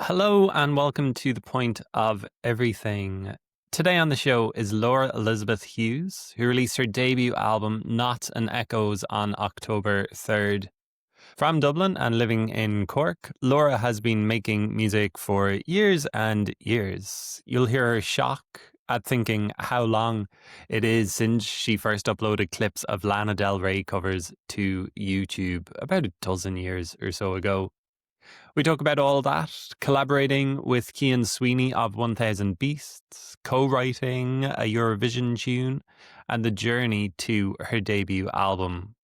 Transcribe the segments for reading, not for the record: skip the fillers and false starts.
Hello and welcome to The Point of Everything. Today on the show is Laura Elizabeth Hughes, who released her debut album Knots and Echoes on October 3rd. From Dublin and living in Cork, Laura has been making music for years and years. You'll hear her shock at thinking how long it is since she first uploaded clips of Lana Del Rey covers to YouTube, about a dozen years or so ago. We talk about all that, collaborating with Cian Sweeney of 1000 Beasts, co-writing a Eurovision tune, and the journey to her debut album.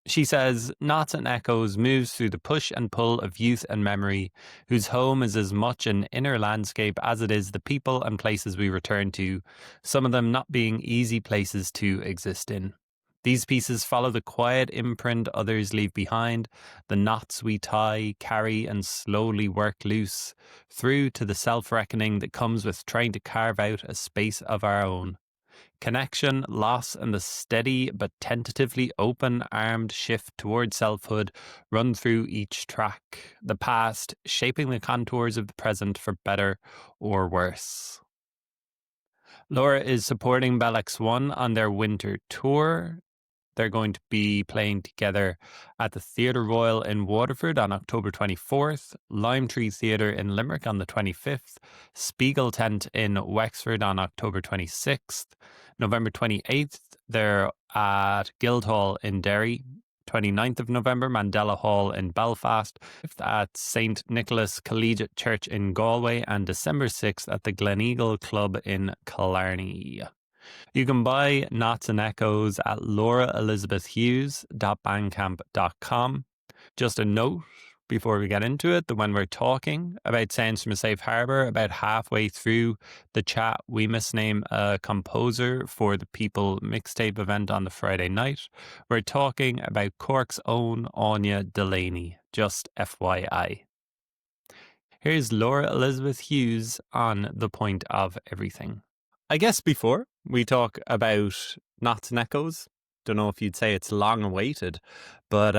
She says, Knots and Echoes moves through the push and pull of youth and memory, whose home is as much an inner landscape as it is the people and places we return to, some of them not being easy places to exist in. These pieces follow the quiet imprint others leave behind, the knots we tie, carry and slowly work loose, through to the self-reckoning that comes with trying to carve out a space of our own. Connection, loss and the steady but tentatively open-armed shift toward selfhood run through each track, the past shaping the contours of the present for better or worse. Laura is supporting Bellex One on their winter tour. They're going to be playing together at the Theatre Royal in Waterford on October 24th, Lime Tree Theatre in Limerick on the 25th, Spiegel Tent in Wexford on October 26th, November 28th, they're at Guildhall in Derry, 29th of November, Mandela Hall in Belfast, at St. Nicholas Collegiate Church in Galway, and December 6th at the Gleneagle Club in Killarney. You can buy Knots and Echoes at lauraelizabethhughes.bandcamp.com. Just a note before we get into it that when we're talking about Sounds from a Safe Harbour, about halfway through the chat, we misname a composer for the People mixtape event on the Friday night. We're talking about Cork's own Anya Delaney, just FYI. Here's Laura Elizabeth Hughes on The Point of Everything. I guess before we talk about Knots and Echoes, don't know if you'd say it's long awaited, but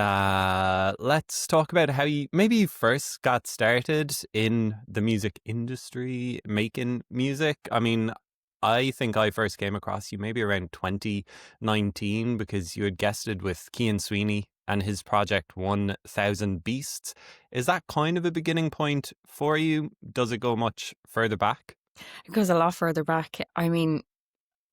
let's talk about how you first got started in the music industry, making music. I mean, I think I first came across you maybe around 2019 because you had guested with Cian Sweeney and his project 1000 Beasts. Is that kind of a beginning point for you? Does it go much further back? It goes a lot further back. I mean,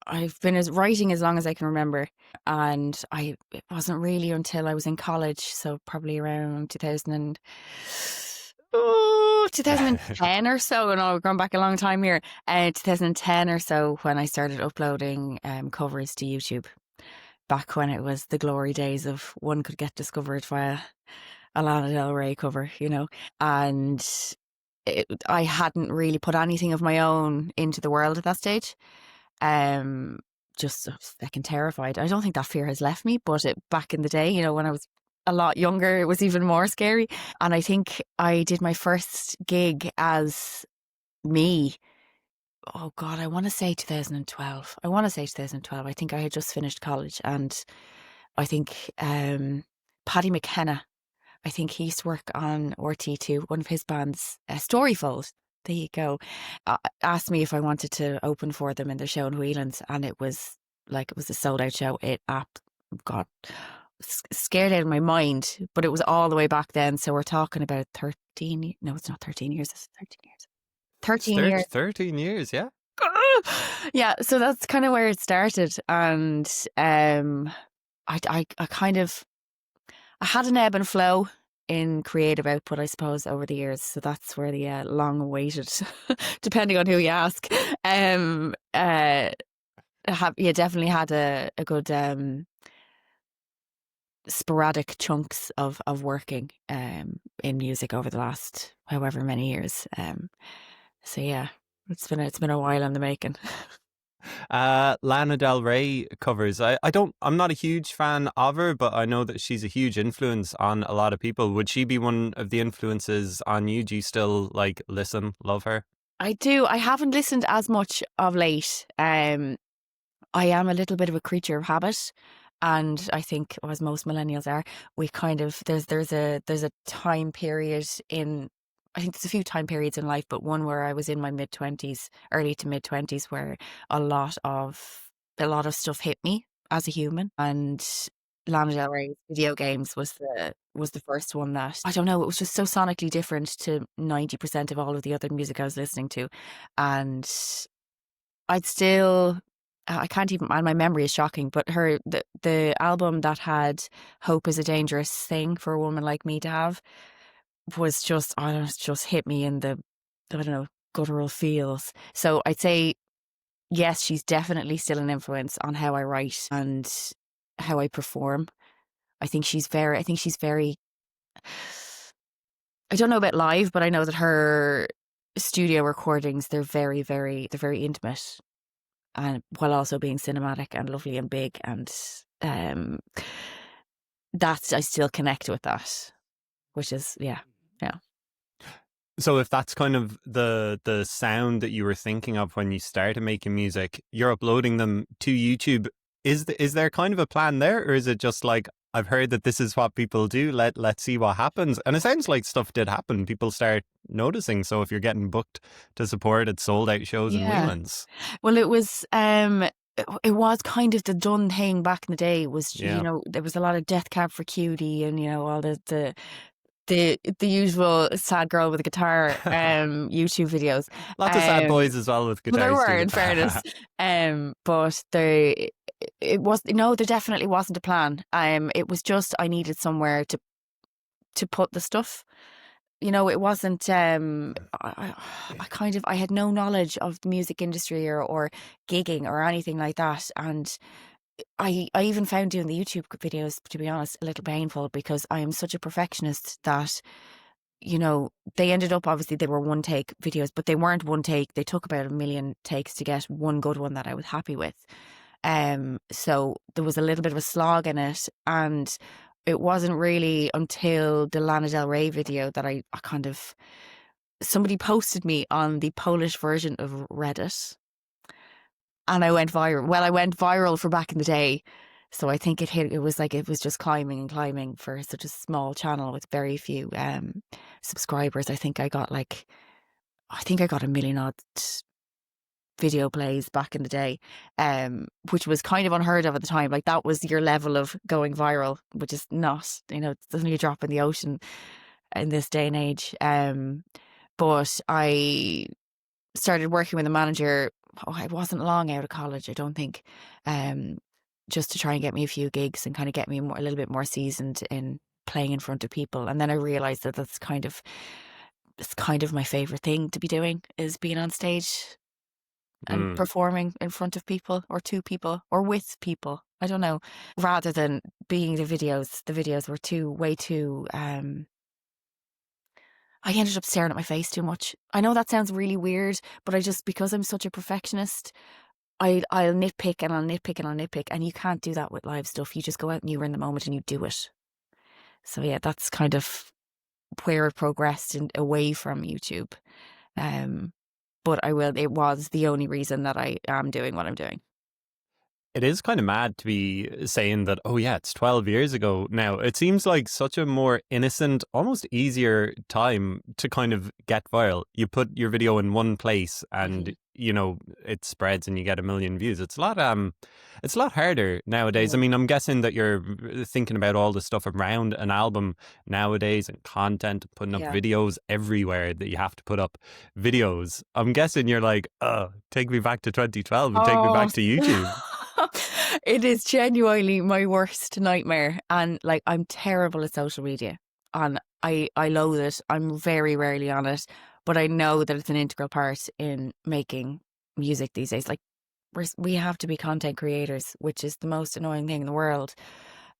I've been writing as long as I can remember, and it wasn't really until I was in college, so probably around 2010 or so, and we're going back a long time here, 2010 or so, when I started uploading covers to YouTube, back when it was the glory days of one could get discovered via a Lana Del Rey cover, and I hadn't really put anything of my own into the world at that stage. Just fucking terrified. I don't think that fear has left me, but back in the day, when I was a lot younger, it was even more scary. And I think I did my first gig as me. Oh God, I want to say 2012. I think I had just finished college, and I think Paddy McKenna, I think he used to work on RT2, one of his bands, Storyfold. There you go. Asked me if I wanted to open for them in their show in Whelan's, and it was a sold out show. God, scared out of my mind, but it was all the way back then. So we're talking about 13. No, it's not 13 years. It's 13 years. 13 years. 13 years, yeah. Yeah, so that's kind of where it started, and I kind of, I had an ebb and flow in creative output, I suppose, over the years. So that's where the long-awaited, depending on who you ask, definitely had a good sporadic chunks of working in music over the last however many years. So yeah, it's been a while in the making. Lana Del Rey covers. I'm not a huge fan of her, but I know that she's a huge influence on a lot of people. Would she be one of the influences on you? Do you still listen, love her? I do. I haven't listened as much of late. I am a little bit of a creature of habit, and I think, as most millennials are, we kind of there's a time period in I think there's a few time periods in life, but one where I was in my mid-20s, early to mid-20s, where a lot of stuff hit me as a human. And Lana Del Rey's Video Games was the first one that, I don't know, it was just so sonically different to 90% of all of the other music I was listening to. And I'd still, I can't even, and my memory is shocking, but the album that had Hope is a Dangerous Thing for a Woman Like Me to Have was just, I don't know, just hit me in the, I don't know, guttural feels. So I'd say, yes, she's definitely still an influence on how I write and how I perform. I think she's very, I don't know about live, but I know that her studio recordings, they're very intimate, and while also being cinematic and lovely and big. And that's, I still connect with that, which is, yeah. So if that's kind of the sound that you were thinking of when you started making music, you're uploading them to YouTube. Is there kind of a plan there, or is it just like, I've heard that this is what people do, let's see what happens? And it sounds like stuff did happen. People start noticing. So if you're getting booked to support at sold out shows in Whelan's. Well, it was kind of the done thing back in the day. Was, Yeah. you know, there was a lot of Death Cab for Cutie, and, you know, all the usual sad girl with a guitar YouTube videos. Lots of sad boys as well with guitars. Well, there were, in fairness. But there definitely wasn't a plan. It was just, I needed somewhere to put the stuff. You know, it wasn't, I had no knowledge of the music industry or gigging or anything like that. And I even found doing the YouTube videos, to be honest, a little painful, because I am such a perfectionist that, you know, they ended up, obviously they were one take videos, but they weren't one take. They took about 1 million takes to get one good one that I was happy with. So there was a little bit of a slog in it, and it wasn't really until the Lana Del Rey video that I kind of, somebody posted me on the Polish version of Reddit, and I went viral. Well, I went viral for back in the day. So I think it was just climbing and climbing for such a small channel with very few subscribers. I think I got 1 million odd video plays back in the day, which was kind of unheard of at the time. Like, that was your level of going viral, which is not, you know, it's only a drop in the ocean in this day and age. But I started working with a manager. I wasn't long out of college, I don't think, just to try and get me a few gigs and kind of get me a little bit more seasoned in playing in front of people. And then I realized that it's kind of my favorite thing to be doing, is being on stage and performing in front of people, or to people, or with people. I don't know, rather than being the videos. The videos were way too, I ended up staring at my face too much. I know that sounds really weird, but because I'm such a perfectionist, I'll nitpick and I'll nitpick and I'll nitpick, and you can't do that with live stuff. You just go out and you're in the moment and you do it. So yeah, that's kind of where it progressed away from YouTube. But it was the only reason that I am doing what I'm doing. It is kind of mad to be saying that, oh yeah, it's 12 years ago now. It seems like such a more innocent, almost easier time to kind of get viral. You put your video in one place and, you know, it spreads and you get 1 million views. It's a lot harder nowadays. I mean, I'm guessing that you're thinking about all the stuff around an album nowadays, and content, putting up videos everywhere, that you have to put up videos. I'm guessing you're like, take me back to 2012 and take me back to YouTube. It is genuinely my worst nightmare, and like, I'm terrible at social media, and I loathe it. I'm very rarely on it, but I know that it's an integral part in making music these days. Like, we have to be content creators, which is the most annoying thing in the world.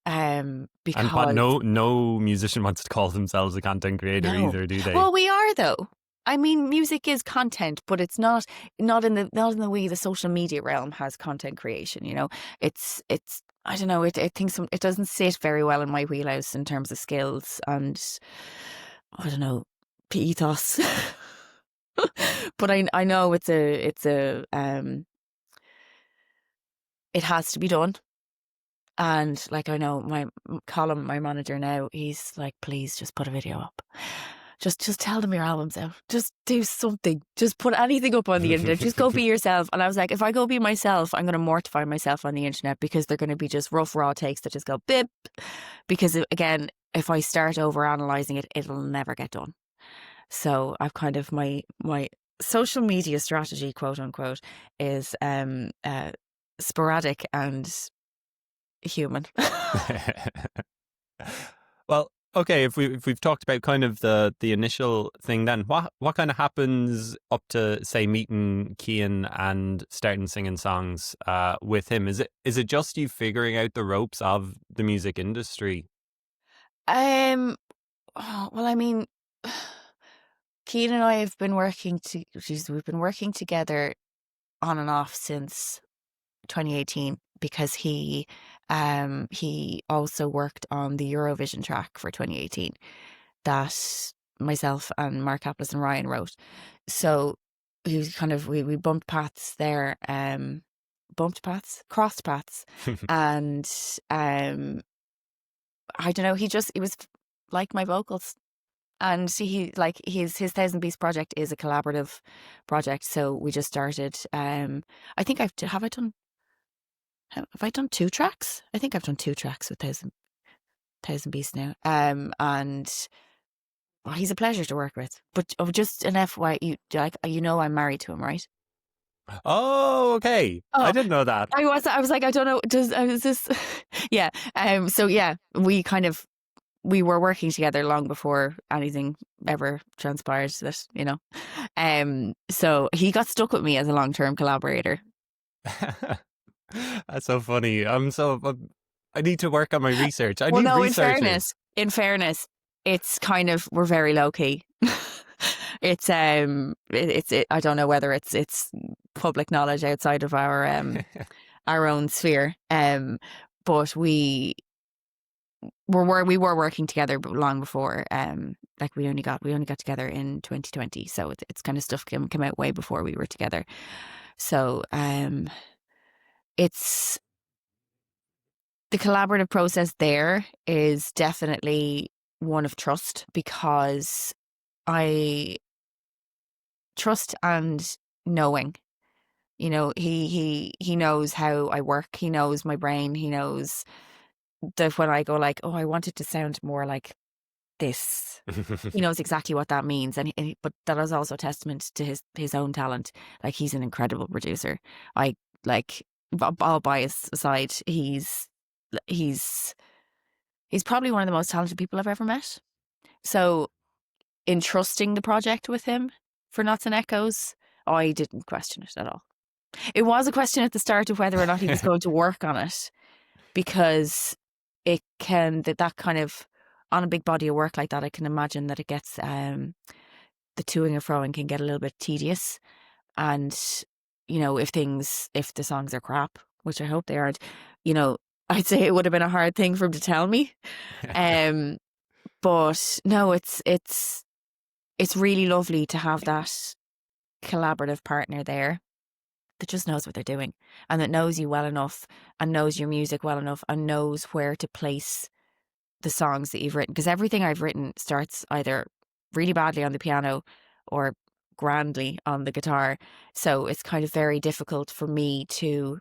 Because no musician wants to call themselves a content creator either, do they? Well, we are, though. I mean, music is content, but it's not in the way the social media realm has content creation. You know, it's I don't know. It doesn't sit very well in my wheelhouse in terms of skills and, I don't know, ethos. But I know it has to be done. And like, I know Colin, my manager now, he's like, please just put a video up. just tell them your album's out. Just do something. Just put anything up on the internet. Just go be yourself. And I was like, if I go be myself, I'm going to mortify myself on the internet, because they're going to be just rough, raw takes that just go bip. Because again, if I start over analysing it, it'll never get done. So I've kind of my social media strategy, quote unquote, is sporadic and human. Well, okay, if we've talked about kind of the initial thing, then what kind of happens up to, say, meeting Cian and starting singing songs with him? Is it just you figuring out the ropes of the music industry? Well, I mean, Cian and I have been we've been working together on and off since 2018, because he also worked on the Eurovision track for 2018 that myself and Mark Kaplis and Ryan wrote. So he was kind of, we bumped paths there, crossed paths, and I don't know, he was like my vocals. And he, like, his Thousand Beasts project is a collaborative project. So we just started. I think have I done 2 tracks? I think I've done 2 tracks with Thousand Beasts now. And he's a pleasure to work with. But just an FYI, I'm married to him, right? Oh, okay. Oh, I didn't know that. I was like, I don't know. Is this? Yeah. So yeah, we were working together long before anything ever transpired. So he got stuck with me as a long-term collaborator. That's so funny. I need to work on my research. I Well, need no, researchers. in fairness, it's kind of, we're very low key. It's I don't know whether it's public knowledge outside of our own sphere. But we were working together long before. Like we only got together in 2020, so it's kind of stuff came out way before we were together. So it's the collaborative process there is definitely one of trust, because I trust and knowing. He knows how I work. He knows my brain. He knows that when I go like, oh, I want it to sound more like this, he knows exactly what that means. But that is also a testament to his own talent. Like, he's an incredible producer. I like, all bias aside, he's probably one of the most talented people I've ever met. So in trusting the project with him for Knots and Echoes, I didn't question it at all. It was a question at the start of whether or not he was going to work on it, because it can, that kind of, on a big body of work like that, I can imagine that it gets, the toing and froing can get a little bit tedious. And, if the songs are crap, which I hope they aren't, I'd say it would have been a hard thing for him to tell me. But no, it's really lovely to have that collaborative partner there that just knows what they're doing, and that knows you well enough, and knows your music well enough, and knows where to place the songs that you've written. Because everything I've written starts either really badly on the piano or grandly on the guitar. So it's kind of very difficult for me to,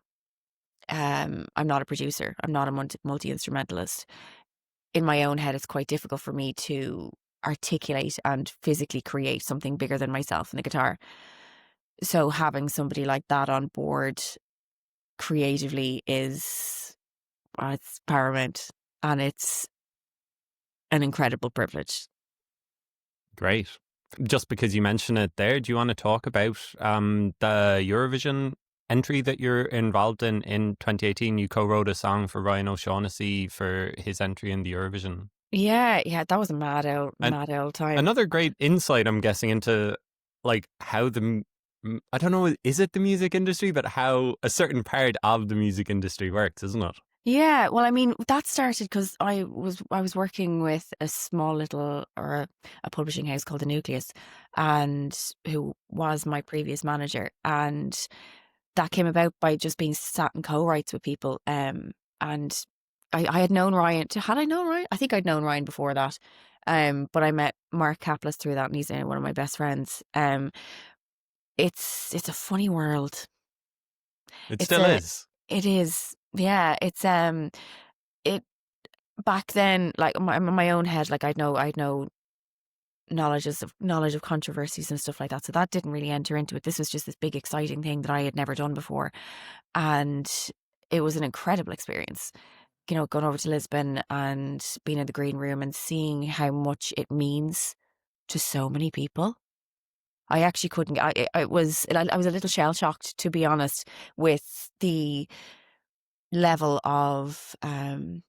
I'm not a producer. I'm not a multi-instrumentalist. In my own head, it's quite difficult for me to articulate and physically create something bigger than myself in the guitar. So having somebody like that on board creatively is, it's paramount, and it's an incredible privilege. Great. Just because you mentioned it there, do you want to talk about the Eurovision entry that you're involved in 2018? You co-wrote a song for Ryan O'Shaughnessy for his entry in the Eurovision. Yeah, that was a mad old time. Another great insight, I'm guessing, into like how I don't know, is it the music industry, but how a certain part of the music industry works, isn't it? Yeah, well, I mean, that started because I was working with a small little, or a publishing house called The Nucleus, and who was my previous manager, and that came about by just being sat in co-writes with people. And I had known Ryan. Had I known Ryan? I think I'd known Ryan before that. But I met Mark Kaplis through that, and he's one of my best friends. It's a funny world. It It's still a is. it is, yeah. It's it back then, like in my own head, like I'd know knowledge of controversies and stuff like that. So that didn't really enter into it. This was just this big exciting thing that I had never done before, and it was an incredible experience. You know, going over to Lisbon and being in the green room and seeing how much it means to so many people. I actually couldn't. I was I was a little shell shocked, to be honest, with level of the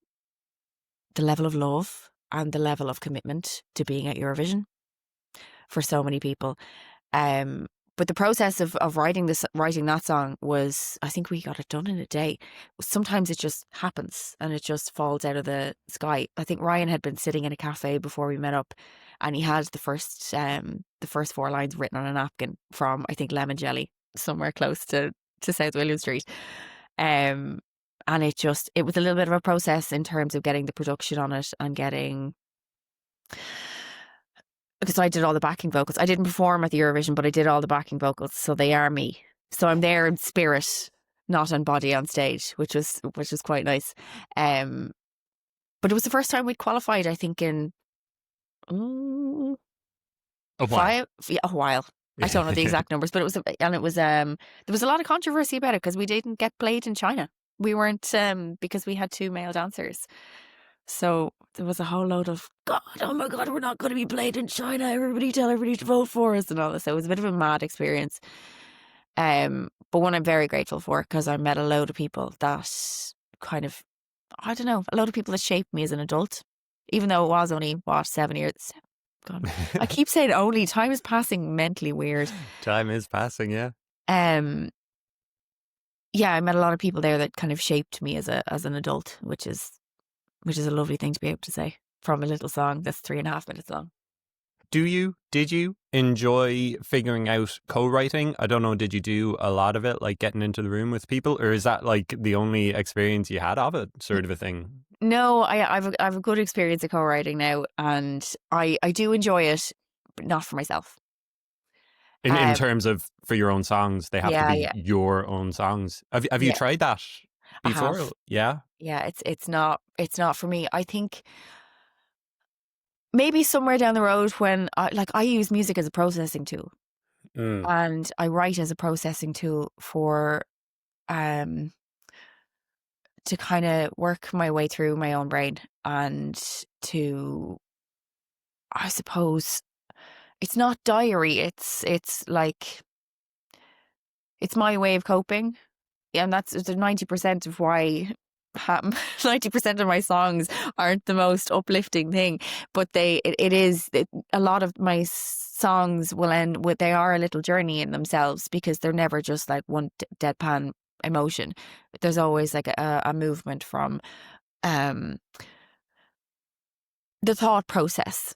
level of love and the level of commitment to being at Eurovision for so many people. Um, but the process of writing that song was, I think we got it done in a day. Sometimes it just happens and it just falls out of the sky. I think Ryan had been sitting in a cafe before we met up, and he had the first four lines written on a napkin from, I think, Lemon Jelly, somewhere close to South William Street. Um, and it was a little bit of a process in terms of getting the production on it and getting, because I did all the backing vocals. I didn't perform at the Eurovision, but I did all the backing vocals, so they are me. So I'm there in spirit, not in body on stage, which was quite nice. But it was the first time we'd qualified, I think, in A while. a while. I don't know the exact numbers, but there was a lot of controversy about it because we didn't get played in China. We weren't, because we had 2 male dancers. So there was a whole load of, God, oh my God, we're not going to be played in China. Everybody tell everybody to vote for us and all this. So it was a bit of a mad experience. But one I'm very grateful for, because I met a load of people that kind of, I don't know, a load of people that shaped me as an adult, even though it was only, 7 years. God, I keep saying only. Time is passing mentally weird. Time is passing, yeah. Yeah, I met a lot of people there that kind of shaped me as an adult, which is a lovely thing to be able to say from a little song that's 3.5 minutes long. Did you enjoy figuring out co-writing? I don't know, did you do a lot of it, like getting into the room with people, or is that like the only experience you had of it, sort of a thing? No, I've a good experience of co-writing now, and I do enjoy it, but not for myself. In terms of for your own songs, they have to Yeah, be yeah, your own songs. Have you yeah. tried that I before? have. Yeah. Yeah, it's not for me. I think maybe somewhere down the road when I use music as a processing tool, Mm. and I write as a processing tool for um to kind of work my way through my own brain, and to, I suppose, it's not diary. It's like, it's my way of coping, and that's the 90% of why 90% of my songs aren't the most uplifting thing, but a lot of my songs will end with, they are a little journey in themselves, because they're never just like one deadpan emotion. There's always like a movement from um the thought process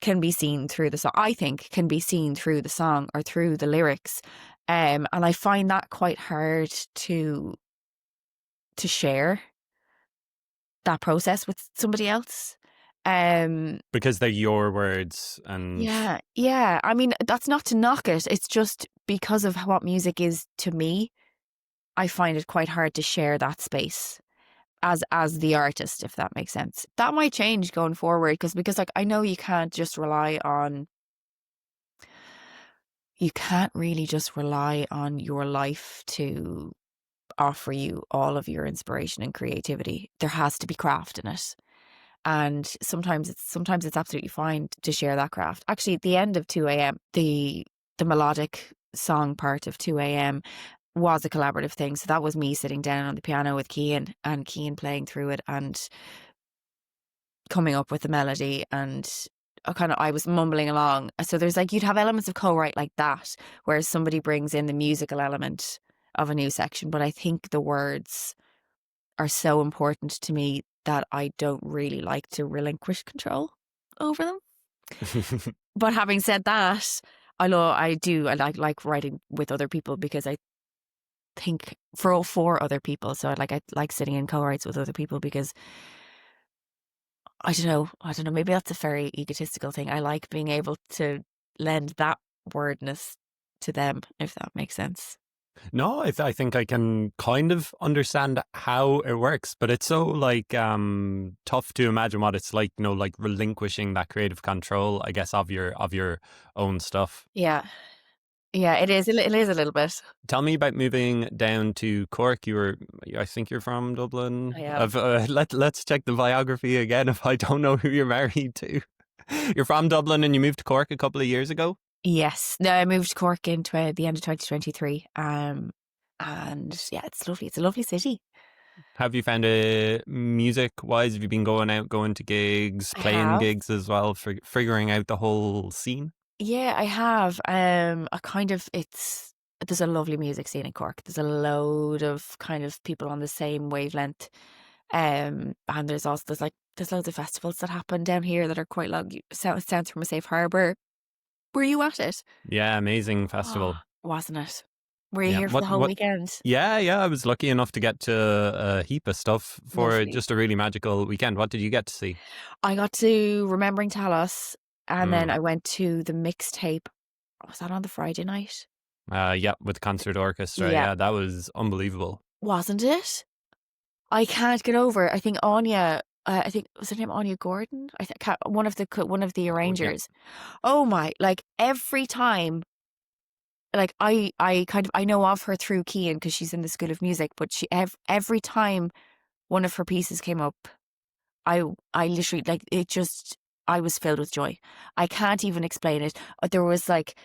can be seen through the song. I think can be seen through the song or through the lyrics, and I find that quite hard to share that process with somebody else. Because they're your words and Yeah. I mean, that's not to knock it. It's just because of what music is to me, I find it quite hard to share that space as the artist, if that makes sense. That might change going forward, because like, I know you can't really just rely on your life to offer you all of your inspiration and creativity. There has to be craft in it. And sometimes it's absolutely fine to share that craft. Actually, at the end of 2am, the melodic song part of 2am was a collaborative thing. So that was me sitting down on the piano with Cian, and Cian playing through it and coming up with the melody, and I was mumbling along. So there's like, you'd have elements of co-write like that, whereas somebody brings in the musical element of a new section. But I think the words are so important to me that I don't really like to relinquish control over them. But having said that, I like writing with other people, because I think for other people. So I like sitting in co-writes with other people, because I don't know. I don't know. Maybe that's a very egotistical thing. I like being able to lend that wordness to them, if that makes sense. No, I think I can kind of understand how it works, but it's so like tough to imagine what it's like, like relinquishing that creative control, I guess, of your own stuff. Yeah. Yeah, it is. It is a little bit. Tell me about moving down to Cork. I think you're from Dublin. I am. Let's check the biography again if I don't know who you're married to. You're from Dublin and you moved to Cork a couple of years ago? Yes. No, I moved to Cork in the end of 2023. And yeah, it's lovely. It's a lovely city. Have you found it music wise? Have you been going out, going to gigs, I playing have. gigs as well, figuring out the whole scene? Yeah, I have. A kind of there's a lovely music scene in Cork. There's a load of kind of people on the same wavelength. And there's loads of festivals that happen down here that are quite long. Sounds from a safe harbour. Were you at it? Yeah, amazing Oh, festival. wasn't it? Were you Yeah, here for the whole what? weekend? Yeah. I was lucky enough to get to a heap of stuff for Lovely. just a really magical weekend. What did you get to see? I got to Remembering Talos, and then Mm. I went to the mixtape. Was that on the Friday night? Yeah, with concert orchestra. Yeah, Yeah, that was unbelievable. wasn't it? I can't get over it. I think Anya. I think was her name Anya Gordon. I think one of the Oh, yeah. arrangers. Oh my! Like every time, like I kind of I know of her through Cian because she's in the School of Music, but every time one of her pieces came up, I I literally like it just I was filled with joy. I can't even explain it. There was like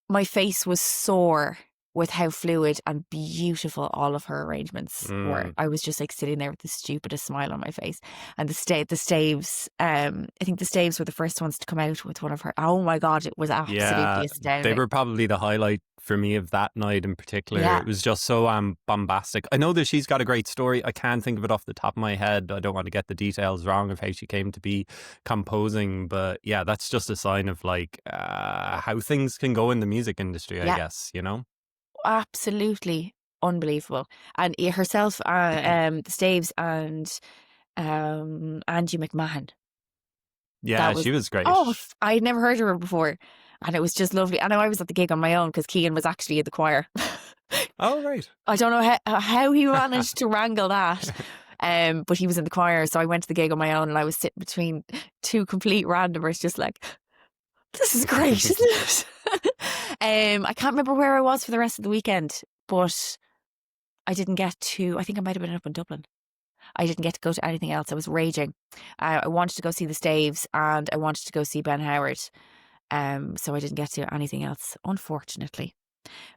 my face was sore with how fluid and beautiful all of her arrangements were. Mm. I was just like sitting there with the stupidest smile on my face. And the staves, I think the staves were the first ones to come out with one of her. Oh my God, it was absolutely Yeah, they astounding. were probably the highlight for me of that night in particular. Yeah. It was just so bombastic. I know that she's got a great story. I can't think of it off the top of my head. I don't want to get the details wrong of how she came to be composing, but yeah, that's just a sign of like how things can go in the music industry, I Yeah. guess, you know? Absolutely unbelievable. And herself, the staves and Angie McMahon. Yeah, That was she was great. oh, I'd never heard of her before, and it was just lovely. I know I was at the gig on my own because Cian was actually in the choir. Oh, right. I don't know how he managed to wrangle that, but he was in the choir, so I went to the gig on my own, and I was sitting between two complete randomers, just like this is great, isn't it? I can't remember where I was for the rest of the weekend, but I didn't get to. I think I might have been up in Dublin. I didn't get to go to anything else. I was raging. I wanted to go see the Staves and I wanted to go see Ben Howard. So I didn't get to anything else, unfortunately.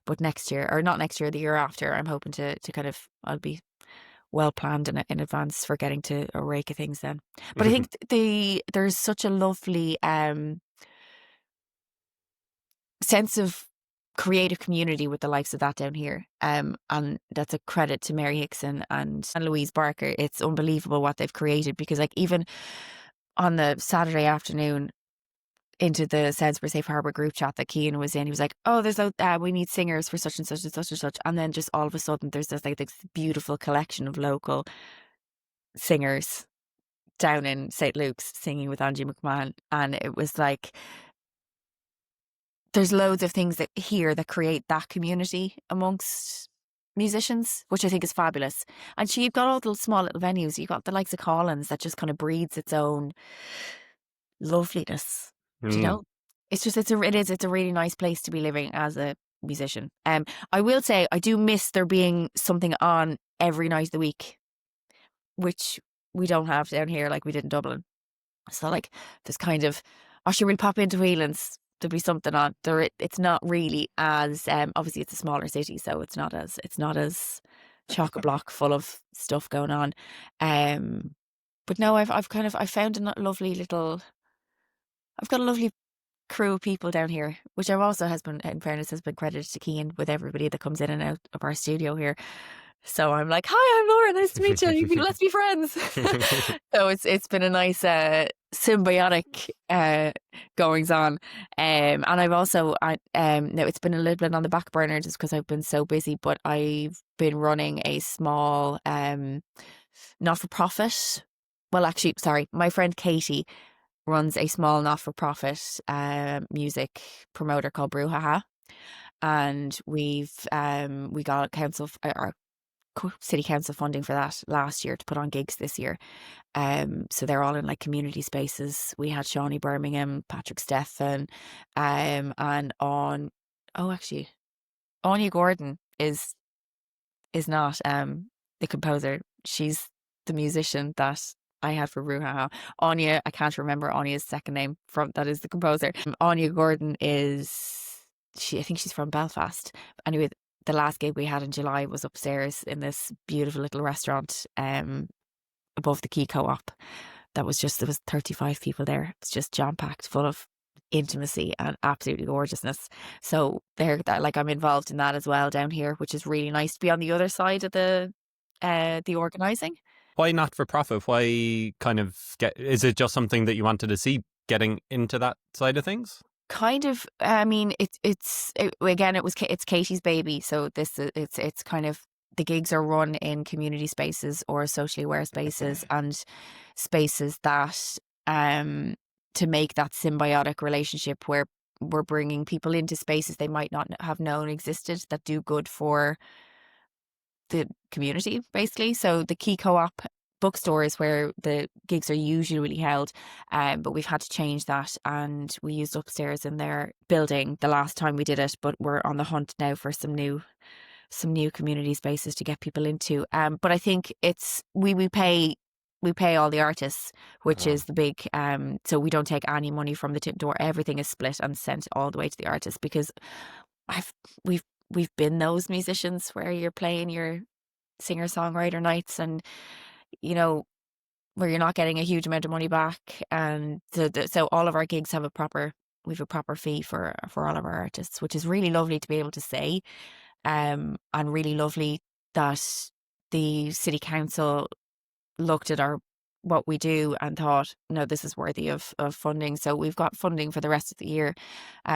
But next year, or not next year, the year after, I'm hoping to kind of, I'll be well planned in advance for getting to a rake of things then. But I think there's such a lovely sense of creative community with the likes of that down here. And that's a credit to Mary Hickson and Louise Barker. It's unbelievable what they've created because like even on the Saturday afternoon into the Sainsbury Safe Harbour group chat that Cian was in, he was like, oh, we need singers for such and such and such and such. And then just all of a sudden there's this like this beautiful collection of local singers down in St. Luke's singing with Angie McMahon. And it was like there's loads of things that here that create that community amongst musicians, which I think is fabulous. And you've got all the small little venues. You've got the likes of Collins that just kind of breeds its own loveliness. Do you Mm. know? It's a really nice place to be living as a musician. I will say I do miss there being something on every night of the week, which we don't have down here like we did in Dublin. So like there's kind of, oh sure, we'll pop into Whelan's. There'll be something on there. It's not really as obviously it's a smaller city, so it's not as chock a block full of stuff going on. But no, I found a lovely little. I've got a lovely crew of people down here, which I've also has been, in fairness, has been credited to Cian with everybody that comes in and out of our studio here. So I'm like, hi, I'm Laura. Nice to meet you. Let's be friends. So it's been a nice symbiotic goings on. And I've also now it's been a little bit on the back burner just because I've been so busy. But I've been running a small not for profit well, actually, sorry, my friend Katie runs a small not-for-profit music promoter called Brouhaha, and we got our city council funding for that last year to put on gigs this year. So they're all in like community spaces. We had Shawnee Birmingham, Patrick Stefan, and on actually Anya Gordon is not the composer. She's the musician that I had for Ruha. Anya, I can't remember Anya's second name from that is the composer. Anya Gordon I think she's from Belfast. Anyway, the last gig we had in July was upstairs in this beautiful little restaurant above the Key Co-op. There was 35 people there. It's just jam packed, full of intimacy and absolutely gorgeousness. So I'm involved in that as well down here, which is really nice to be on the other side of the organising. Why not for profit? Why kind of is it just something that you wanted to see getting into that side of things? Kind of. I mean, it's Katie's baby, so it's kind of the gigs are run in community spaces or socially aware spaces and spaces that to make that symbiotic relationship where we're bringing people into spaces they might not have known existed that do good for the community, basically. So the Key Co-op bookstore is where the gigs are usually held, but we've had to change that, and we used upstairs in their building the last time we did it, but we're on the hunt now for some new community spaces to get people into. But I think we pay all the artists, which is the big so we don't take any money from the tip door. Everything is split and sent all the way to the artists, because we've been those musicians where you're playing your singer-songwriter nights and where you're not getting a huge amount of money back, and so all of our gigs have a proper fee for all of our artists, which is really lovely to be able to say, and really lovely that the city council looked at what we do and thought, no, this is worthy of funding. So we've got funding for the rest of the year.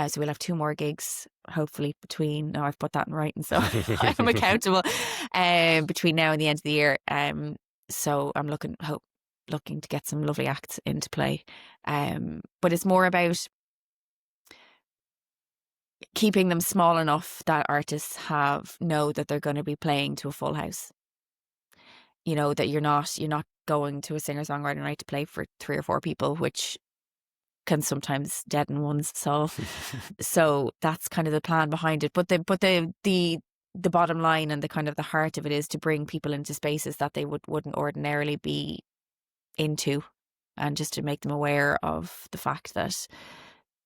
So we'll have 2 more gigs, hopefully now I've put that in writing, so I'm accountable, between now and the end of the year. So I'm looking to get some lovely acts into play. But it's more about keeping them small enough that artists know that they're going to be playing to a full house. That you're not going to a singer-songwriter night to play for 3 or 4 people, which can sometimes deaden one's soul. So that's kind of the plan behind it. But the bottom line and the kind of the heart of it is to bring people into spaces that they wouldn't ordinarily be into, and just to make them aware of the fact that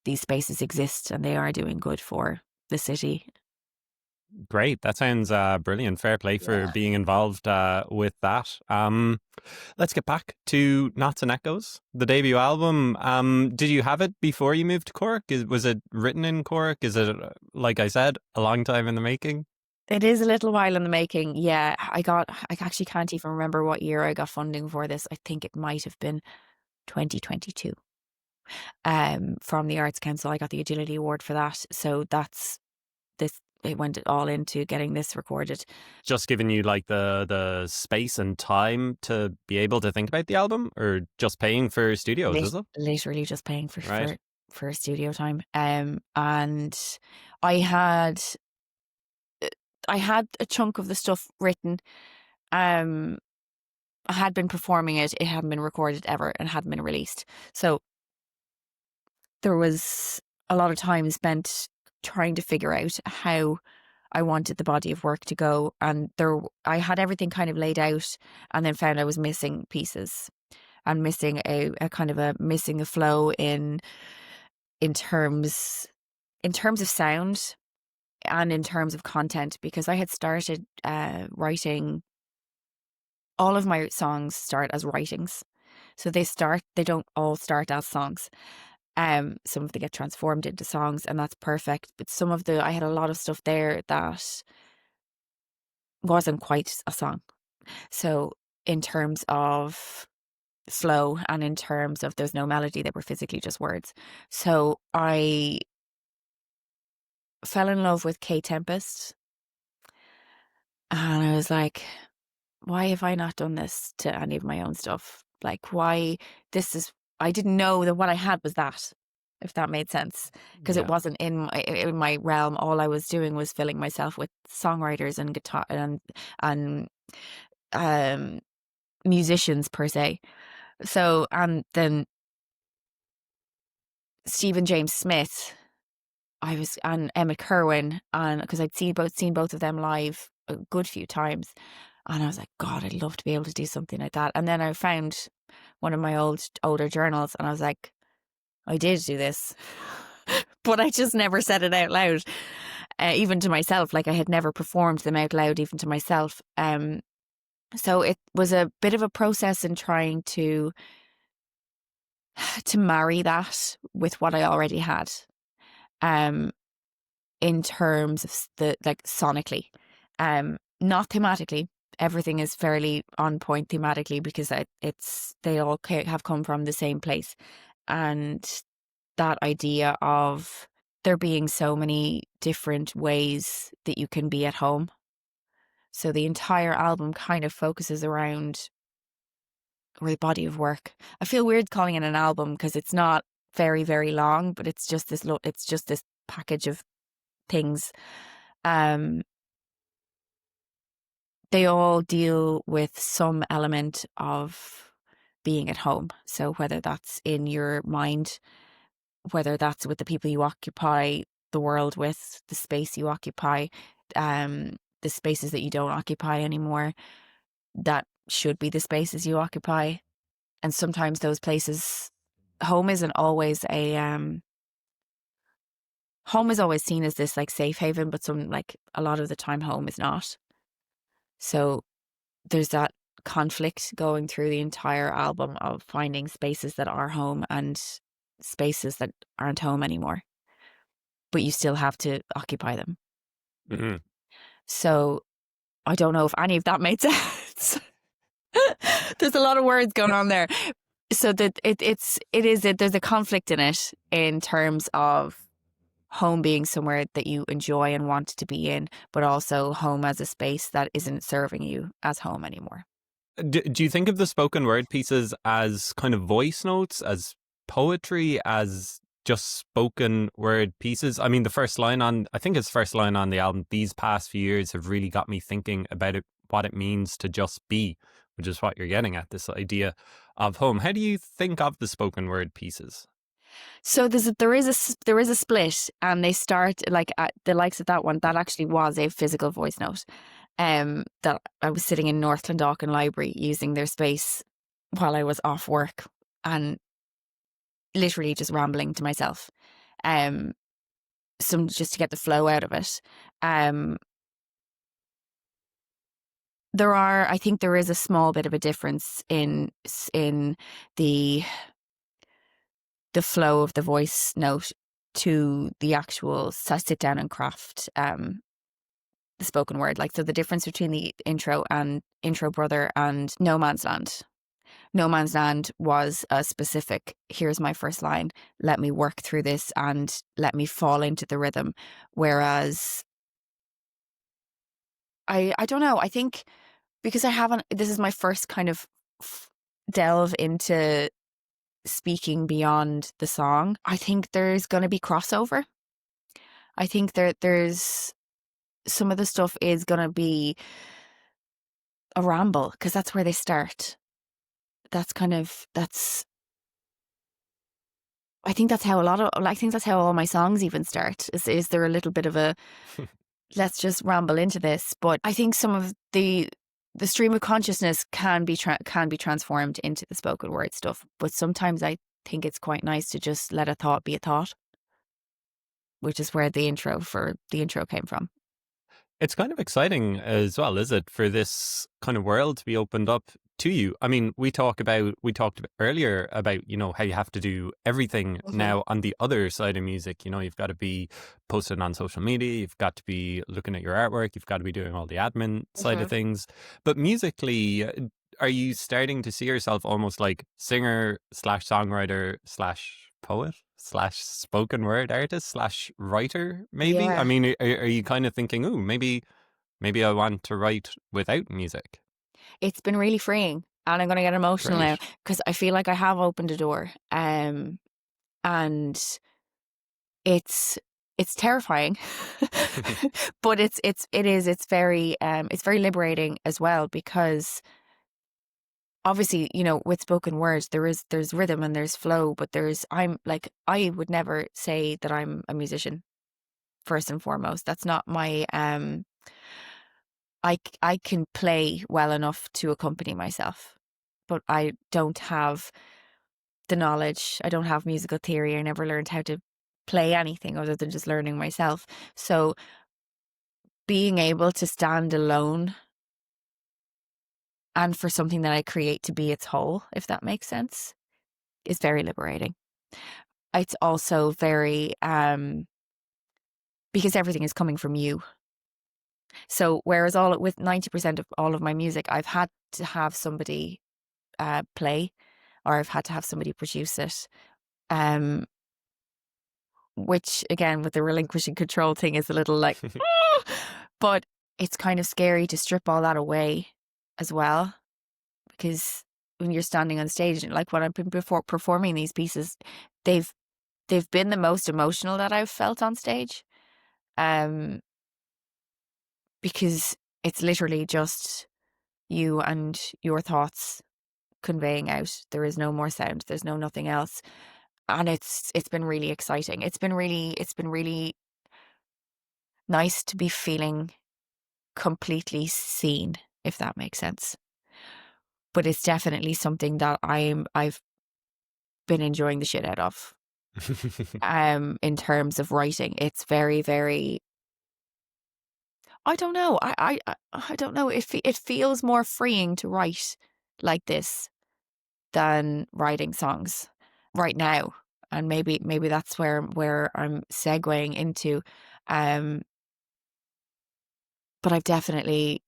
these spaces exist and they are doing good for the city. Great. That sounds brilliant. Fair play for being involved with that. Let's get back to Knots and Echoes, the debut album. Did you have it before you moved to Cork? Was it written in Cork? Is it, like I said, a long time in the making? It is a little while in the making. Yeah, I actually can't even remember what year I got funding for this. I think it might have been 2022. From the Arts Council, I got the Agility Award for that. So it went all into getting this recorded. Just giving you like the space and time to be able to think about the album, or just paying for studios, is it? Literally just paying for studio time. And I had a chunk of the stuff written. I had been performing it. It hadn't been recorded ever and hadn't been released. So there was a lot of time spent trying to figure out how I wanted the body of work to go. And I had everything kind of laid out, and then found I was missing pieces and missing missing a flow in terms of sound and in terms of content, because I had started writing. All of my songs start as writings. So they don't all start as songs. Some of them get transformed into songs, and that's perfect. But I had a lot of stuff there that wasn't quite a song. So in terms of flow and in terms of there's no melody, they were physically just words. So I fell in love with Kate Tempest, and I was like, why have I not done this to any of my own stuff? Like, why this is, I didn't know that what I had was that, if that made sense, because it Yeah. wasn't in my realm. All I was doing was filling myself with songwriters and guitar and um musicians per se. So, and then Stephen James Smith, and Emma Kerwin, and because I'd seen both of them live a good few times, and I was like, God, I'd love to be able to do something like that. And then I found one of my older journals, and I was like, I did do this, but I just never said it out loud, even to myself. Like, I had never performed them out loud, even to myself. So it was a bit of a process in trying to marry that with what I already had, in terms of the, like, sonically, not thematically. Everything is fairly on point thematically because they all have come from the same place, and that idea of there being so many different ways that you can be at home. So the entire album kind of focuses around, or the body of work. I feel weird calling it an album because it's not very, very long, but it's just this package of things. They all deal with some element of being at home. So whether that's in your mind, whether that's with the people you occupy the world with, the space you occupy, the spaces that you don't occupy anymore, that should be the spaces you occupy. And sometimes those places, home isn't always home is always seen as this, like, safe haven, but a lot of the time home is not. So there's that conflict going through the entire album of finding spaces that are home and spaces that aren't home anymore, but you still have to occupy them. Mm-hmm. So I don't know if any of that made sense. There's a lot of words going on there. So that there's a conflict in it in terms of home being somewhere that you enjoy and want to be in, but also home as a space that isn't serving you as home anymore. Do you think of the spoken word pieces as kind of voice notes, as poetry, as just spoken word pieces? I mean, I think his first line on the album, "These past few years have really got me thinking about what it means to just be," which is what you're getting at, this idea of home. How do you think of the spoken word pieces? So there is a split, and they start, like, at the likes of that one. That actually was a physical voice note. That I was sitting in North Clondalkin Library using their space while I was off work, and literally just rambling to myself, just to get the flow out of it. I think there is a small bit of a difference in the flow of the voice note to the actual sit down and craft the spoken word. Like, so the difference between the intro and Intro Brother and No Man's Land. No Man's Land was a specific, here's my first line, let me work through this and let me fall into the rhythm. Whereas I don't know, I think because this is my first kind of delve into speaking beyond the song, I think there's going to be crossover. I think there's some of the stuff is going to be a ramble because that's where they start. I think that's how all my songs even start. Is there a little bit of a let's just ramble into this? But I think some of the stream of consciousness can be transformed into the spoken word stuff. But sometimes I think it's quite nice to just let a thought be a thought, which is where the intro came from. It's kind of exciting as well, is it, for this kind of world to be opened up to you? I mean, we talked earlier about, how you have to do everything now on the other side of music. You've got to be posting on social media, you've got to be looking at your artwork, you've got to be doing all the admin side of things. But musically, are you starting to see yourself almost like singer slash songwriter slash poet slash spoken word artist slash writer, maybe? Yeah. I mean, are you kind of thinking, maybe I want to write without music? It's been really freeing. And I'm going to get emotional now Great. because I feel like I have opened a door. And it's terrifying, but it's very liberating as well, because obviously, with spoken words, there's rhythm and there's flow, but I would never say that I'm a musician first and foremost. That's not my, I can play well enough to accompany myself, but I don't have the knowledge. I don't have musical theory. I never learned how to play anything other than just learning myself. So being able to stand alone and for something that I create to be its whole, if that makes sense, is very liberating. It's also very, because everything is coming from you. So whereas with 90% of all of my music, I've had to have somebody play, or I've had to have somebody produce it. Which again, with the relinquishing control thing, is a little like, but it's kind of scary to strip all that away as well, because when you're standing on stage, like when I've been before performing these pieces, they've been the most emotional that I've felt on stage, because it's literally just you and your thoughts conveying out. There is no more sound. There's nothing else, and it's been really exciting. It's been really nice to be feeling completely seen, if that makes sense. But it's definitely something that I've been enjoying the shit out of. In terms of writing, it's very, very. I don't know. I don't know. It feels more freeing to write like this than writing songs right now, and maybe that's where I'm segueing into. But I am definitely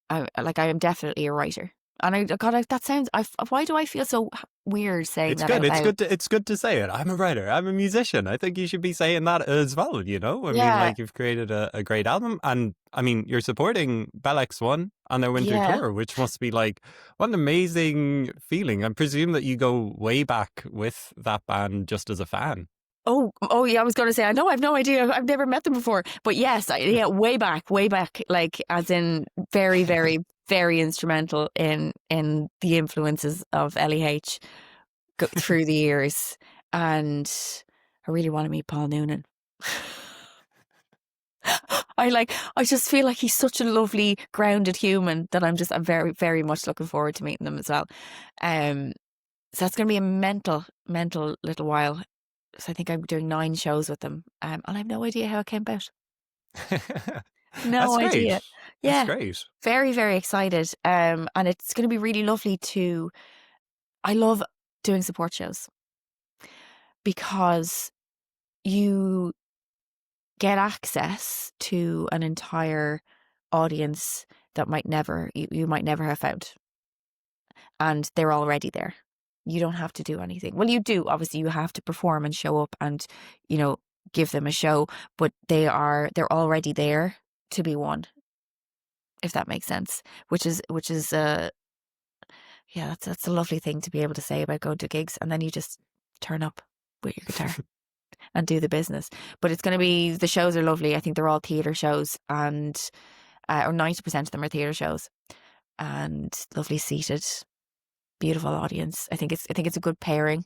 a writer. And that sounds. Why do I feel so weird saying It's that good. out It's loud? good. It's good to say it. I'm a writer. I'm a musician. I think you should be saying that as well. I mean, Yeah, like, you've created a great album, and I mean, you're supporting Bell X1 on their winter yeah. tour, which must be like what an amazing feeling. I presume that you go way back with that band just as a fan. Oh, yeah. I was going to say, I know, I've no idea. I've never met them before, but yes, yeah, way back, like as in very, very, very instrumental in the influences of LEH through the years, and I really want to meet Paul Noonan. I just feel like he's such a lovely, grounded human that I'm very, very much looking forward to meeting them as well. So that's going to be a mental little while. So I think I'm doing 9 shows with them, and I have no idea how it came about. That's No great. idea. That's Yeah, great. very, very excited. And it's going to be really lovely to. I love doing support shows because you get access to an entire audience that you might never have found, and they're already there. You don't have to do anything. Well, you do. Obviously, you have to perform and show up and, give them a show, but they're already there to be won, if that makes sense. Which is yeah, that's a lovely thing to be able to say about going to gigs, and then you just turn up with your guitar and do the business. But the shows are lovely. I think they're all theatre shows, and or 90% of them are theatre shows, and lovely seated, beautiful audience. I think it's a good pairing,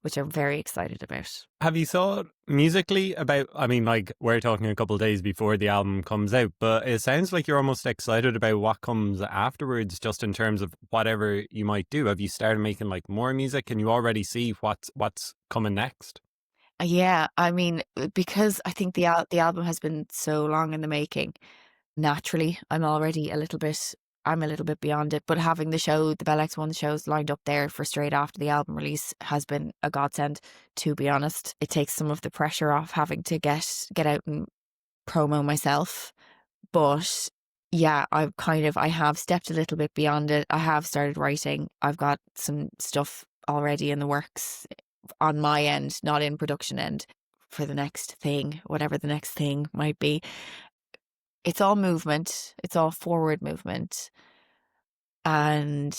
which I'm very excited about. Have you thought musically about, I mean, like, we're talking a couple of days before the album comes out, but it sounds like you're almost excited about what comes afterwards, just in terms of whatever you might do. Have you started making like more music? Can you already see what's coming next? Yeah, I mean, because I think the album has been so long in the making, naturally, I'm a little bit beyond it. But having the Bell X1 shows lined up there for straight after the album release has been a godsend, to be honest. It takes some of the pressure off having to get out and promo myself. But yeah, I have stepped a little bit beyond it. I have started writing. I've got some stuff already in the works on my end, not in production end, for the next thing, whatever the next thing might be. It's all movement. It's all forward movement. And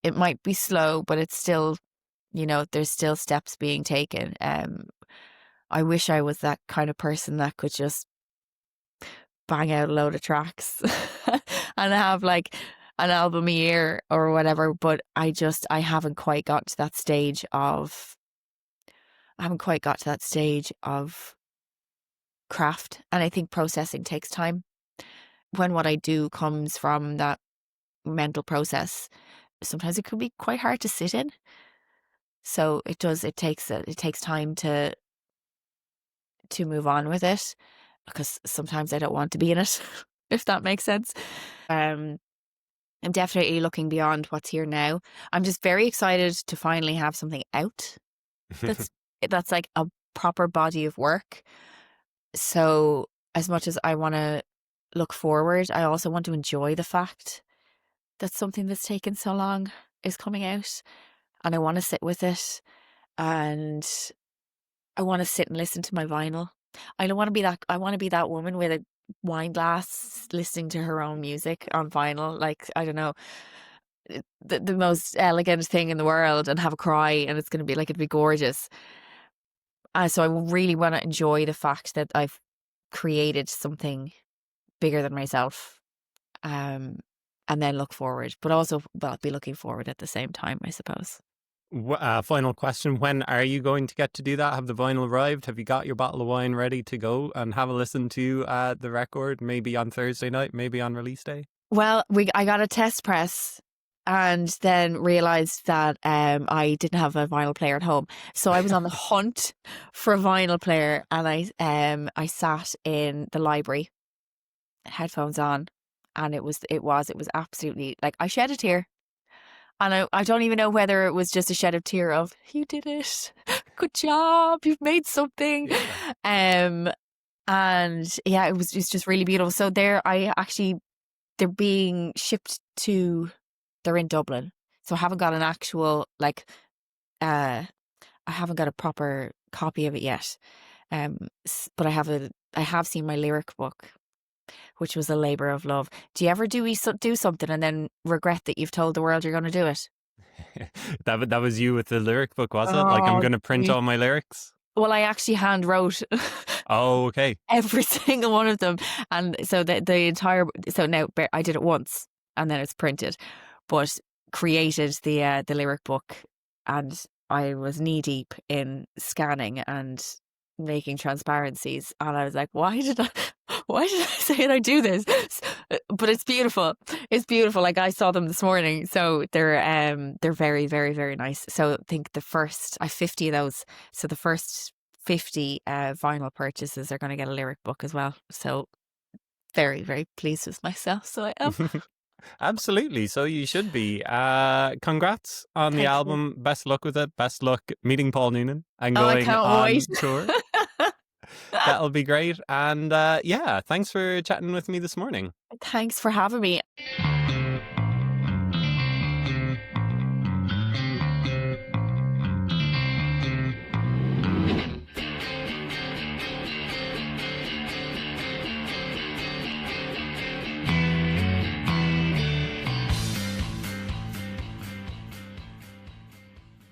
it might be slow, but it's still, there's still steps being taken. I wish I was that kind of person that could just bang out a load of tracks and have like an album a year or whatever, but I haven't quite got to that stage of craft, and I think processing takes time. When what I do comes from that mental process, sometimes it could be quite hard to sit in. So it takes time to move on with it, because sometimes I don't want to be in it, if that makes sense. I'm definitely looking beyond what's here now. I'm just very excited to finally have something out that's like a proper body of work. So as much as I want to look forward, I also want to enjoy the fact that something that's taken so long is coming out, and I want to sit with it, and I want to sit and listen to my vinyl. I don't want to be that. I want to be that woman with a wine glass listening to her own music on vinyl. Like, I don't know, the most elegant thing in the world, and have a cry, and it's going to be like, it'd be gorgeous. So I really want to enjoy the fact that I've created something bigger than myself, and then look forward, but also, well, be looking forward at the same time, I suppose. Final question. When are you going to get to do that? Have the vinyl arrived? Have you got your bottle of wine ready to go and have a listen to the record, maybe on Thursday night, maybe on release day? Well, I got a test press and then realised that I didn't have a vinyl player at home. So I was on the hunt for a vinyl player, and I sat in the library, headphones on, and it was absolutely, like, I shed a tear. And I don't even know whether it was just a shed of tear of, you did it, good job, you've made something. Yeah. And yeah, it's just really beautiful. So they're being shipped they're in Dublin. So I haven't got an actual, like, I haven't got a proper copy of it yet. But I have seen my lyric book, which was a labour of love. Do you ever do something and then regret that you've told the world you're going to do it? That was you with the lyric book, was it? Like, I'm going to print all my lyrics? Well, I actually hand wrote. Oh, okay. Every single one of them. And so the entire, so now I did it once and then it's printed, but created the lyric book, and I was knee deep in scanning and making transparencies, and I was like, why did I say that I do this? But it's beautiful. Like, I saw them this morning, so they're very, very, very nice. So I think I have 50 of those, so the first 50 vinyl purchases are going to get a lyric book as well. So very, very pleased with myself. So I am. Absolutely. So you should be. Congrats on the album. You. Best luck with it. Best luck meeting Paul Noonan and going on tour. That'll be great. And yeah, thanks for chatting with me this morning. Thanks for having me.